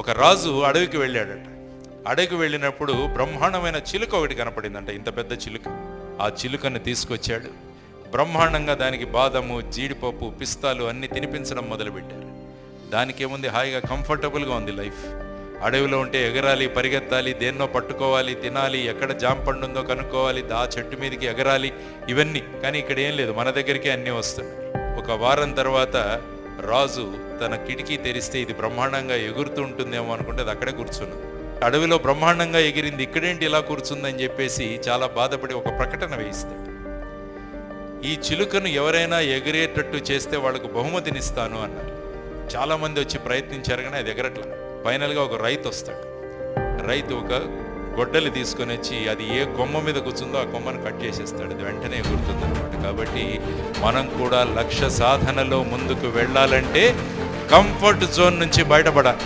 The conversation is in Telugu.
ఒక రాజు అడవికి వెళ్ళాడట. అడవికి వెళ్ళినప్పుడు బ్రహ్మాండమైన చిలుక ఒకటి కనపడిందంట, ఇంత పెద్ద చిలుక. ఆ చిలుకను తీసుకొచ్చాడు. బ్రహ్మాండంగా దానికి బాదము, జీడిపప్పు, పిస్తాలు అన్ని తినిపించడం మొదలుపెట్టారు. దానికి ఏముంది, హాయిగా కంఫర్టబుల్గా ఉంది లైఫ్. అడవిలో ఉంటే ఎగరాలి, పరిగెత్తాలి, దేన్నో పట్టుకోవాలి, తినాలి, ఎక్కడ జామ పండు ఉందో కనుక్కోవాలి, ఆ చెట్టు మీదకి ఎగరాలి, ఇవన్నీ. కానీ ఇక్కడ ఏం లేదు, మన దగ్గరికి అన్నీ వస్తున్నాయి. ఒక వారం తర్వాత రాజు తన కిటికీ తెరిస్తే ఇది బ్రహ్మాండంగా ఎగురుతూ ఉంటుందేమో అనుకుంటే అది అక్కడే కూర్చున్నది. అడవిలో బ్రహ్మాండంగా ఎగిరింది, ఇక్కడేంటి ఇలా కూర్చుందని చెప్పేసి చాలా బాధపడి ఒక ప్రకటన వేయిస్తాడు. ఈ చిలుకను ఎవరైనా ఎగిరేటట్టు చేస్తే వాళ్ళకు బహుమతినిస్తాను అన్నారు. చాలామంది వచ్చి ప్రయత్నించారు కానీ అది ఎగరట్లా. ఫైనల్గా ఒక రైతు వస్తాడు. రైతు ఒక గొడ్డలి తీసుకొని వచ్చి అది ఏ కొమ్మ మీద కూర్చుందో ఆ కొమ్మను కట్ చేసేస్తాడు. అది వెంటనే ఎగురుతుంది అనమాట. కాబట్టి మనం కూడా లక్ష్య సాధనలో ముందుకు వెళ్ళాలంటే కంఫర్ట్ జోన్ నుంచి బయటపడాలి.